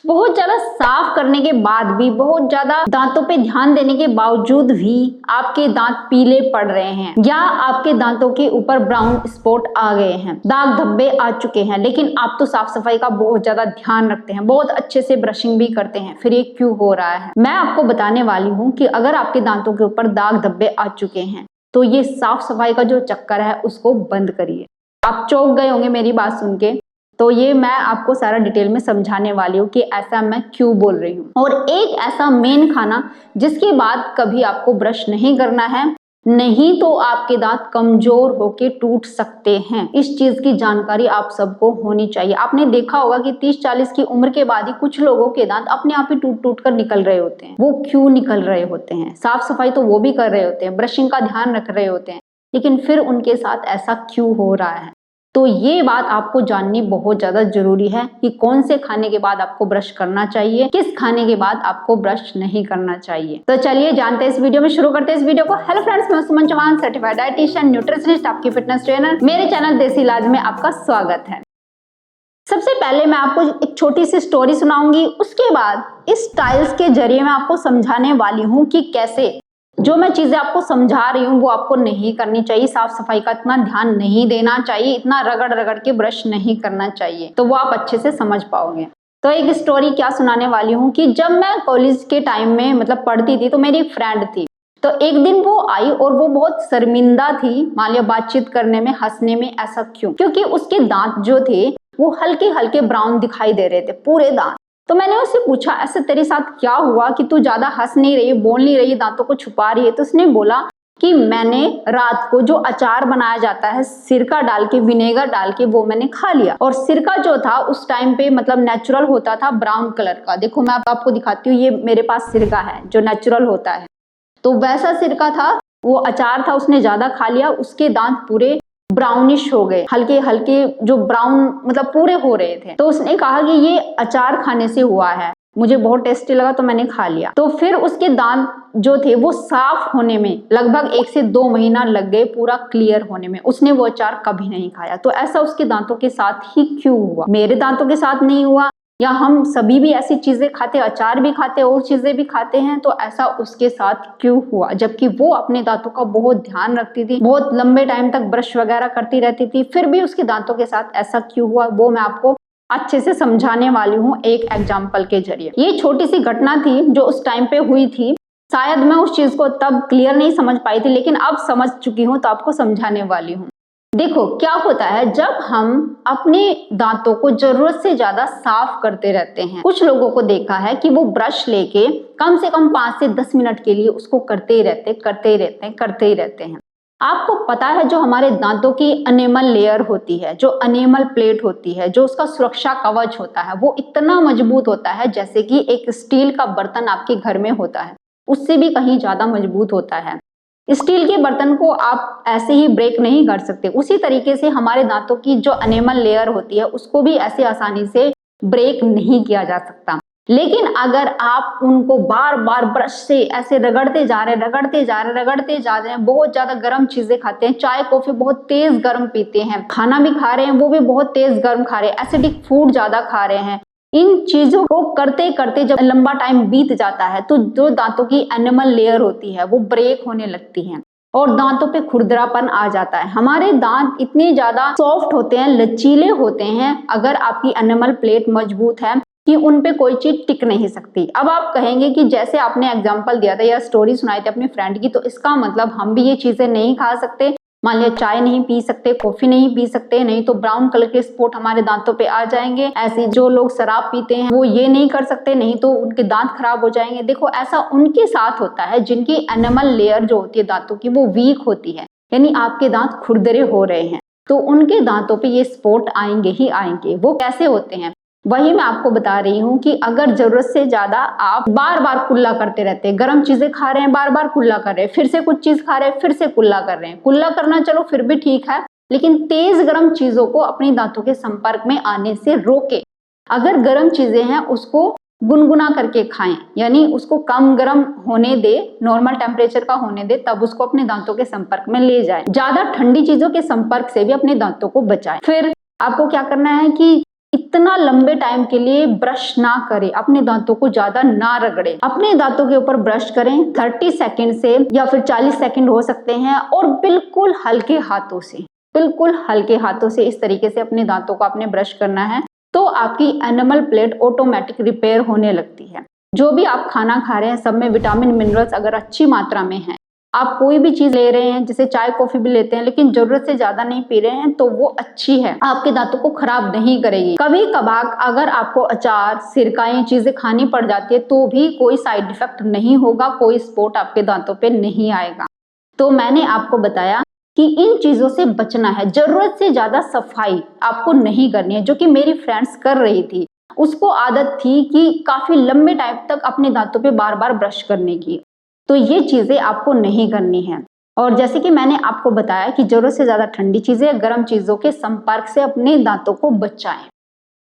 बहुत ज्यादा साफ करने के बाद भी, बहुत ज्यादा दांतों पे ध्यान देने के बावजूद भी आपके दांत पीले पड़ रहे हैं या आपके दांतों के ऊपर ब्राउन स्पॉट आ गए हैं, दाग धब्बे आ चुके हैं, लेकिन आप तो साफ सफाई का बहुत ज्यादा ध्यान रखते हैं, बहुत अच्छे से ब्रशिंग भी करते हैं, फिर ये क्यों हो रहा है? मैं आपको बताने वाली हूँ कि अगर आपके दांतों के ऊपर दाग धब्बे आ चुके हैं तो ये साफ सफाई का जो चक्कर है उसको बंद करिए। आप चौंक गए होंगे मेरी बात सुन के, तो ये मैं आपको सारा डिटेल में समझाने वाली हूँ कि ऐसा मैं क्यों बोल रही हूँ। और एक ऐसा मेन खाना जिसके बाद कभी आपको ब्रश नहीं करना है, नहीं तो आपके दांत कमजोर होके टूट सकते हैं। इस चीज की जानकारी आप सबको होनी चाहिए। आपने देखा होगा कि 30-40 की उम्र के बाद ही कुछ लोगों के दांत अपने आप ही टूट टूट कर निकल रहे होते हैं। वो क्यों निकल रहे होते हैं? साफ सफाई तो वो भी कर रहे होते हैं, ब्रशिंग का ध्यान रख रहे होते हैं, लेकिन फिर उनके साथ ऐसा क्यों हो रहा है? तो ये बात आपको जाननी बहुत ज्यादा जरूरी है कि कौन से खाने के बाद आपको ब्रश करना चाहिए, किस खाने के बाद आपको ब्रश नहीं करना चाहिए। तो चलिए जानते हैं, इस वीडियो में शुरू करते हैं इस वीडियो को। हेलो फ्रेंड्स, मैं सुमन चौहान, सर्टिफाइड डाइटिशियन, न्यूट्रिशनिस्ट, आपकी फिटनेस ट्रेनर। मेरे चैनल देसी इलाज में आपका स्वागत है। सबसे पहले मैं आपको एक छोटी सी स्टोरी सुनाऊंगी, उसके बाद इस स्टाइल्स के जरिए मैं आपको समझाने वाली हूँ कि कैसे जो मैं चीजें आपको समझा रही हूँ वो आपको नहीं करनी चाहिए। साफ सफाई का इतना ध्यान नहीं देना चाहिए, इतना रगड़ रगड़ के ब्रश नहीं करना चाहिए, तो वो आप अच्छे से समझ पाओगे। तो एक स्टोरी क्या सुनाने वाली हूँ कि जब मैं कॉलेज के टाइम में मतलब पढ़ती थी तो मेरी एक फ्रेंड थी। तो एक दिन वो आई और वो बहुत शर्मिंदा थी, मान लिया बातचीत करने में, हंसने में। ऐसा क्यों? क्योंकि उसके दांत जो थे वो हल्के हल्के ब्राउन दिखाई दे रहे थे, पूरे दांत। तो मैंने उससे पूछा, ऐसे तेरे साथ क्या हुआ कि तू ज्यादा हंस नहीं रही, बोल नहीं रही, दांतों को छुपा रही है? तो उसने बोला कि मैंने रात को जो अचार बनाया जाता है सिरका डाल के, विनेगर डाल के, वो मैंने खा लिया। और सिरका जो था उस टाइम पे मतलब नेचुरल होता था, ब्राउन कलर का। देखो मैं आपको दिखाती हूँ, ये मेरे पास सिरका है जो नेचुरल होता है, तो वैसा सिरका था, वो अचार था, उसने ज्यादा खा लिया, उसके दांत पूरे ब्राउनिश हो गए, हल्के हल्के जो ब्राउन मतलब पूरे हो रहे थे। तो उसने कहा कि ये अचार खाने से हुआ है, मुझे बहुत टेस्टी लगा तो मैंने खा लिया। तो फिर उसके दांत जो थे वो साफ होने में लगभग 1 से 2 महीना लग गए, पूरा क्लियर होने में। उसने वो अचार कभी नहीं खाया। तो ऐसा उसके दांतों के साथ ही क्यों हुआ? मेरे दांतों के साथ नहीं हुआ? या हम सभी भी ऐसी चीजें खाते, अचार भी खाते, और चीजें भी खाते हैं, तो ऐसा उसके साथ क्यों हुआ? जबकि वो अपने दांतों का बहुत ध्यान रखती थी, बहुत लंबे टाइम तक ब्रश वगैरह करती रहती थी, फिर भी उसके दांतों के साथ ऐसा क्यों हुआ? वो मैं आपको अच्छे से समझाने वाली हूँ एक एग्जाम्पल के जरिए। ये छोटी सी घटना थी जो उस टाइम पे हुई थी। शायद मैं उस चीज को तब क्लियर नहीं समझ पाई थी, लेकिन अब समझ चुकी हूँ तो आपको समझाने वाली हूँ। देखो क्या होता है, जब हम अपने दांतों को जरूरत से ज्यादा साफ करते रहते हैं, कुछ लोगों को देखा है कि वो ब्रश लेके कम से कम 5 से 10 मिनट के लिए उसको करते ही रहते हैं। आपको पता है जो हमारे दांतों की एनेमल लेयर होती है, जो एनेमल प्लेट होती है, जो उसका सुरक्षा कवच होता है, वो इतना मजबूत होता है जैसे कि एक स्टील का बर्तन आपके घर में होता है, उससे भी कहीं ज्यादा मजबूत होता है। स्टील के बर्तन को आप ऐसे ही ब्रेक नहीं कर सकते। उसी तरीके से हमारे दांतों की जो एनेमल लेयर होती है उसको भी ऐसे आसानी से ब्रेक नहीं किया जा सकता। लेकिन अगर आप उनको बार बार ब्रश से ऐसे रगड़ते जा रहे हैं, बहुत ज्यादा गर्म चीजें खाते हैं, चाय कॉफी बहुत तेज गर्म पीते हैं, खाना भी खा रहे हैं वो भी बहुत तेज गर्म खा रहे हैं, एसिडिक फूड ज्यादा खा रहे हैं, इन चीजों को करते करते जब लंबा टाइम बीत जाता है तो जो दांतों की एनिमल लेयर होती है वो ब्रेक होने लगती है और दांतों पे खुरदरापन आ जाता है। हमारे दांत इतने ज्यादा सॉफ्ट होते हैं, लचीले होते हैं, अगर आपकी एनिमल प्लेट मजबूत है कि उन पे कोई चीज टिक नहीं सकती। अब आप कहेंगे कि जैसे आपने एग्जांपल दिया था या स्टोरी सुनाई थी अपनी फ्रेंड की, तो इसका मतलब हम भी ये चीजें नहीं खा सकते? मान लिया चाय नहीं पी सकते, कॉफी नहीं पी सकते, नहीं तो ब्राउन कलर के स्पॉट हमारे दांतों पे आ जाएंगे। ऐसे जो लोग शराब पीते हैं वो ये नहीं कर सकते, नहीं तो उनके दांत खराब हो जाएंगे। देखो ऐसा उनके साथ होता है जिनकी एनिमल लेयर जो होती है दांतों की वो वीक होती है, यानी आपके दांत खुरदरे हो रहे हैं, तो उनके दांतों पे ये स्पॉट आएंगे ही आएंगे। वो कैसे होते हैं वही मैं आपको बता रही हूँ कि अगर जरूरत से ज्यादा आप बार बार कुल्ला करते रहते हैं, गर्म चीजें खा रहे हैं, बार बार कुल्ला कर रहे हैं, फिर से कुछ चीज खा रहे हैं, फिर से कुल्ला कर रहे हैं। कुल्ला करना चलो फिर भी ठीक है, लेकिन तेज गर्म चीजों को अपनी दांतों के संपर्क में आने से रोके। अगर गर्म चीजें हैं उसको गुनगुना करके खाएं, यानी उसको कम गर्म होने दे, नॉर्मल टेम्परेचर का होने दे, तब उसको अपने दांतों के संपर्क में ले जाए। ज्यादा ठंडी चीजों के संपर्क से भी अपने दांतों को बचाएं। फिर आपको क्या करना है कि इतना लंबे टाइम के लिए ब्रश ना करें, अपने दांतों को ज्यादा ना रगड़ें। अपने दांतों के ऊपर ब्रश करें 30 सेकंड से या फिर 40 सेकंड हो सकते हैं, और बिल्कुल हल्के हाथों से, बिल्कुल हल्के हाथों से इस तरीके से अपने दांतों को आपने ब्रश करना है। तो आपकी एनिमल प्लेट ऑटोमेटिक रिपेयर होने लगती है। जो भी आप खाना खा रहे हैं सब में विटामिन मिनरल्स अगर अच्छी मात्रा में है, आप कोई भी चीज ले रहे हैं, जैसे चाय कॉफी भी लेते हैं लेकिन जरूरत से ज्यादा नहीं पी रहे हैं, तो वो अच्छी है, आपके दांतों को खराब नहीं करेगी। कभी कभार अगर आपको अचार, सिरका ये चीजें खानी पड़ जाती है तो भी कोई साइड इफेक्ट नहीं होगा, कोई स्पॉट आपके दांतों पे नहीं आएगा। तो मैंने आपको बताया कि इन चीजों से बचना है। जरूरत से ज्यादा सफाई आपको नहीं करनी है, जो कि मेरी फ्रेंड्स कर रही थी। उसको आदत थी कि काफी लंबे टाइम तक अपने दांतों पे बार बार ब्रश करने की, तो ये चीजें आपको नहीं करनी है। और जैसे कि मैंने आपको बताया कि जरूरत से ज्यादा ठंडी चीजें या गर्म चीजों के संपर्क से अपने दांतों को बचाएं।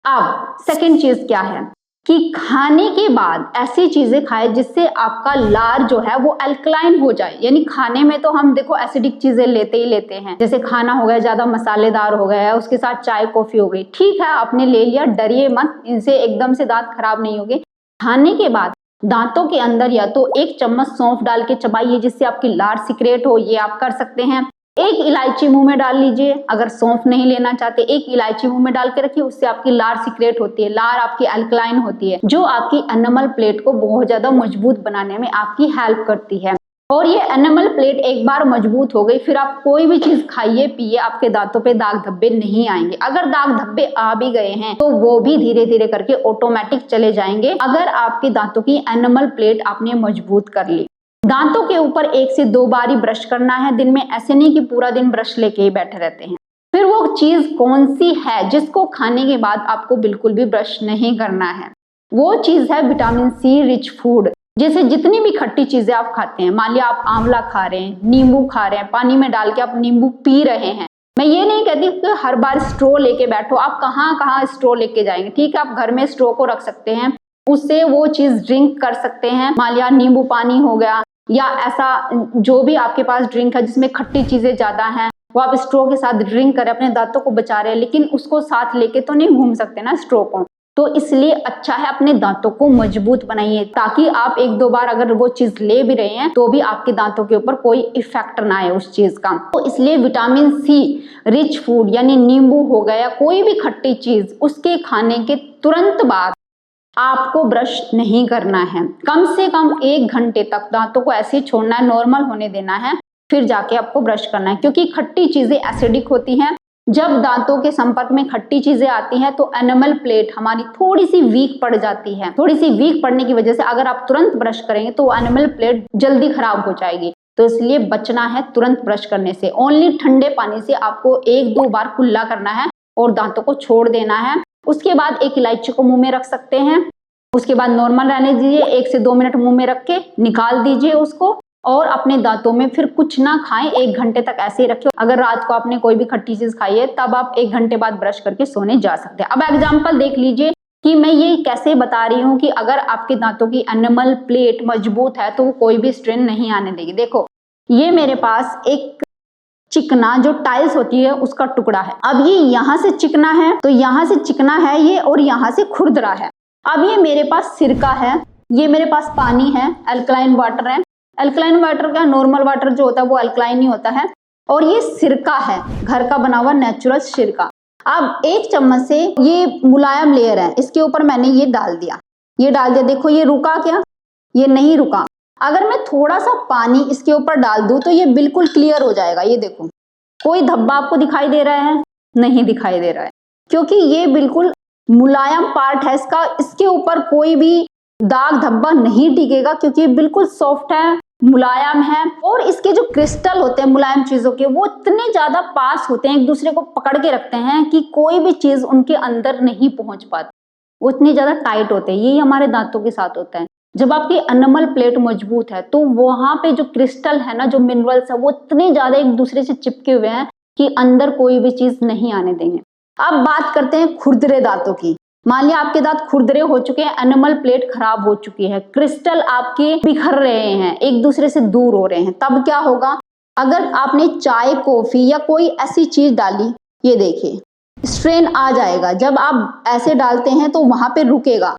अब सेकंड चीज क्या है कि खाने के बाद ऐसी चीजें खाएं जिससे आपका लार जो है वो अल्कलाइन हो जाए। यानी खाने में तो हम देखो एसिडिक चीजें लेते ही लेते हैं, जैसे खाना हो गया ज्यादा मसालेदार हो गया, उसके साथ चाय कॉफी हो गई, ठीक है आपने ले लिया, डरिए मत, इनसे एकदम से दांत खराब नहीं होंगे। खाने के बाद दांतों के अंदर या तो 1 चम्मच सौंफ डाल के चबाइए जिससे आपकी लार सिक्रेट हो, ये आप कर सकते हैं। 1 इलायची मुंह में डाल लीजिए, अगर सौंफ नहीं लेना चाहते 1 इलायची मुंह में डाल के रखिए, उससे आपकी लार सिक्रेट होती है, लार आपकी अल्कलाइन होती है, जो आपकी एनिमल प्लेट को बहुत ज्यादा मजबूत बनाने में आपकी हेल्प करती है। और ये एनिमल प्लेट एक बार मजबूत हो गई, फिर आप कोई भी चीज खाइए पिए, आपके दांतों पे दाग धब्बे नहीं आएंगे। अगर दाग धब्बे आ भी गए हैं तो वो भी धीरे धीरे करके ऑटोमेटिक चले जाएंगे, अगर आपके दांतों की एनिमल प्लेट आपने मजबूत कर ली। दांतों के ऊपर 1 से 2 बार ही ब्रश करना है दिन में, ऐसे नहीं कि पूरा दिन ब्रश लेके ही बैठे रहते हैं। फिर वो चीज कौन सी है जिसको खाने के बाद आपको बिल्कुल भी ब्रश नहीं करना है? वो चीज है विटामिन सी रिच फूड। जैसे जितनी भी खट्टी चीजें आप खाते हैं, मान लिया आप आंवला खा रहे हैं, नींबू खा रहे हैं, पानी में डाल के आप नींबू पी रहे हैं। मैं ये नहीं कहती कि हर बार स्ट्रो लेके बैठो, आप कहाँ कहाँ स्ट्रो लेके जाएंगे, ठीक है आप घर में स्ट्रो को रख सकते हैं, उससे वो चीज ड्रिंक कर सकते हैं। मान लिया नींबू पानी हो गया या ऐसा जो भी आपके पास ड्रिंक है जिसमें खट्टी चीजें ज्यादा हैं, वो आप स्ट्रो के साथ ड्रिंक करें, अपने दांतों को बचा रहे हैं, लेकिन उसको साथ लेके तो नहीं घूम सकते ना स्ट्रो को। तो इसलिए अच्छा है अपने दांतों को मजबूत बनाइए, ताकि आप 1-2 बार अगर वो चीज ले भी रहे हैं तो भी आपके दांतों के ऊपर कोई इफेक्ट ना आए उस चीज का। तो इसलिए विटामिन सी रिच फूड यानी नींबू हो गया, कोई भी खट्टी चीज, उसके खाने के तुरंत बाद आपको ब्रश नहीं करना है। कम से कम 1 घंटे तक दांतों को ऐसे ही छोड़ना है, नॉर्मल होने देना है, फिर जाके आपको ब्रश करना है। क्योंकि खट्टी चीजें एसिडिक होती हैं, जब दांतों के संपर्क में खट्टी चीजें आती हैं तो एनिमल प्लेट हमारी थोड़ी सी वीक पड़ जाती है। थोड़ी सी वीक पड़ने की वजह से अगर आप तुरंत ब्रश करेंगे तो एनिमल प्लेट जल्दी खराब हो जाएगी। तो इसलिए बचना है तुरंत ब्रश करने से। ओनली ठंडे पानी से आपको 1-2 बार कुल्ला करना है और दांतों को छोड़ देना है। उसके बाद 1 इलायची को मुंह में रख सकते हैं, उसके बाद नॉर्मल रहने दीजिए, 1 से 2 मिनट मुंह में रख के निकाल दीजिए उसको, और अपने दांतों में फिर कुछ ना खाएं, 1 घंटे तक ऐसे ही रखिए। अगर रात को आपने कोई भी खट्टी चीज खाई है तब आप 1 घंटे बाद ब्रश करके सोने जा सकते हैं। अब एग्जाम्पल देख लीजिए कि मैं ये कैसे बता रही हूँ कि अगर आपके दांतों की एनिमल प्लेट मजबूत है तो वो कोई भी स्ट्रेन नहीं आने देगी। देखो ये मेरे पास एक चिकना जो टाइल्स होती है उसका टुकड़ा है। अब ये यहाँ से चिकना है तो यहाँ से चिकना है ये, और यहाँ से खुरदरा है। अब ये मेरे पास सिरका है, ये मेरे पास पानी है, अल्कलाइन वाटर है। अल्कलाइन वाटर का नॉर्मल वाटर जो होता है वो अल्कलाइन ही होता है, और ये सिरका है, घर का बना हुआ नेचुरल सिरका। अब 1 चम्मच से ये मुलायम लेयर है, इसके ऊपर मैंने ये डाल दिया, देखो ये रुका क्या? ये नहीं रुका। अगर मैं थोड़ा सा पानी इसके ऊपर डाल दूं तो ये बिल्कुल क्लियर हो जाएगा। ये देखो कोई धब्बा आपको दिखाई दे रहा है? नहीं दिखाई दे रहा है, क्योंकि ये बिल्कुल मुलायम पार्ट है इसका, इसके ऊपर कोई भी दाग धब्बा नहीं टिकेगा क्योंकि बिल्कुल सॉफ्ट है, मुलायम है। और इसके जो क्रिस्टल होते हैं मुलायम चीजों के, वो इतने ज्यादा पास होते हैं, एक दूसरे को पकड़ के रखते हैं कि कोई भी चीज उनके अंदर नहीं पहुंच पाती, वो इतने ज्यादा टाइट होते हैं। यही हमारे दांतों के साथ होता है। जब आपकी एनिमल प्लेट मजबूत है तो वहां पे जो क्रिस्टल है ना, जो मिनरल्स है, वो इतने ज्यादा एक दूसरे से चिपके हुए हैं कि अंदर कोई भी चीज नहीं आने देंगे। अब बात करते हैं खुरदरे दांतों की। मान लिया आपके दांत खुरदरे हो चुके हैं, एनिमल प्लेट खराब हो चुकी है, क्रिस्टल आपके बिखर रहे हैं, एक दूसरे से दूर हो रहे हैं, तब क्या होगा? अगर आपने चाय कॉफी या कोई ऐसी चीज डाली, ये देखिए स्ट्रेन आ जाएगा। जब आप ऐसे डालते हैं तो वहां पे रुकेगा।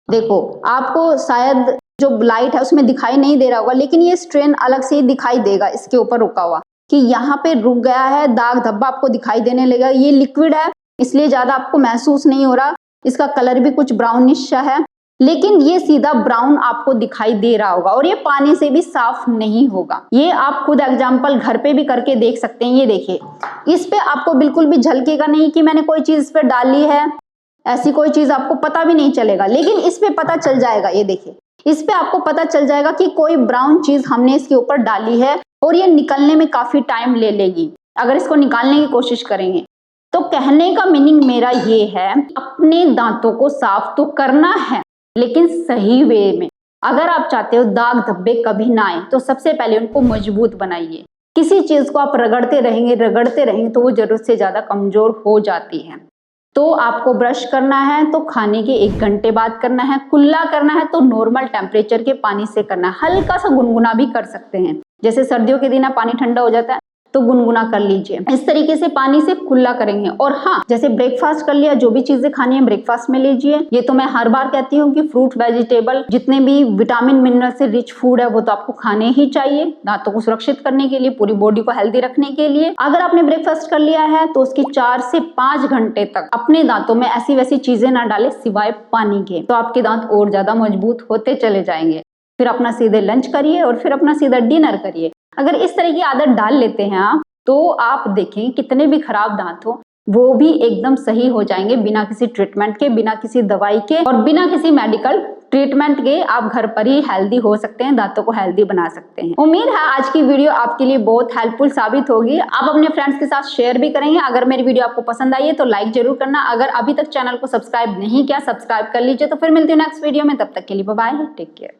देखो आपको शायद जो लाइट है उसमें दिखाई नहीं दे रहा होगा, लेकिन ये स्ट्रेन अलग से ही दिखाई देगा इसके ऊपर रुका हुआ कि यहाँ पे रुक गया है, दाग धब्बा आपको दिखाई देने लगेगा। ये लिक्विड है इसलिए ज्यादा आपको महसूस नहीं हो रहा। इसका कलर भी कुछ ब्राउनिश सा है, लेकिन ये सीधा ब्राउन आपको दिखाई दे रहा होगा और ये पानी से भी साफ नहीं होगा। ये आप खुद एग्जाम्पल घर पे भी करके देख सकते हैं। ये देखिए, इस पे आपको बिल्कुल भी झलकेगा नहीं कि मैंने कोई चीज इस पे डाली है, ऐसी कोई चीज आपको पता भी नहीं चलेगा। लेकिन इस पे पता चल जाएगा, ये देखिए, इस पे आपको पता चल जाएगा कि कोई ब्राउन चीज हमने इसके ऊपर डाली है और ये निकलने में काफी टाइम ले लेगी अगर इसको निकालने की कोशिश करेंगे। तो कहने का मीनिंग मेरा ये है, अपने दांतों को साफ तो करना है लेकिन सही वे में। अगर आप चाहते हो दाग धब्बे कभी ना आए तो सबसे पहले उनको मजबूत बनाइए। किसी चीज को आप रगड़ते रहेंगे तो वो जरूरत से ज्यादा कमजोर हो जाती है। तो आपको ब्रश करना है तो खाने के 1 घंटे बाद करना है। कुल्ला करना है तो नॉर्मल टेम्परेचर के पानी से करना है। हल्का सा गुनगुना भी कर सकते हैं, जैसे सर्दियों के दिन है पानी ठंडा हो जाता है तो गुनगुना कर लीजिए। इस तरीके से पानी से कुल्ला करेंगे। और हाँ, जैसे ब्रेकफास्ट कर लिया, जो भी चीजें खानी है ब्रेकफास्ट में लीजिए। ये तो मैं हर बार कहती हूँ कि फ्रूट वेजिटेबल जितने भी विटामिन मिनरल से रिच फूड है वो तो आपको खाने ही चाहिए, दांतों को सुरक्षित करने के लिए, पूरी बॉडी को हेल्दी रखने के लिए। अगर आपने ब्रेकफास्ट कर लिया है तो उसके 4 से 5 घंटे तक अपने दांतों में ऐसी वैसी चीजें ना डाले सिवाय पानी के, तो आपके दांत और ज्यादा मजबूत होते चले जाएंगे। फिर अपना सीधे लंच करिए और फिर अपना सीधा डिनर करिए। अगर इस तरह की आदत डाल लेते हैं आप तो आप देखें कितने भी खराब दांत हो वो भी एकदम सही हो जाएंगे, बिना किसी ट्रीटमेंट के, बिना किसी दवाई के और बिना किसी मेडिकल ट्रीटमेंट के। आप घर पर ही हेल्दी हो सकते हैं, दांतों को हेल्दी बना सकते हैं। उम्मीद है आज की वीडियो आपके लिए बहुत हेल्पफुल साबित होगी। आप अपने फ्रेंड्स के साथ शेयर भी करेंगे। अगर मेरी वीडियो आपको पसंद आई है तो लाइक जरूर करना। अगर अभी तक चैनल को सब्सक्राइब नहीं किया, सब्सक्राइब कर लीजिए। तो फिर मिलती हूँ नेक्स्ट वीडियो में, तब तक के लिए बाय बाय, टेक केयर।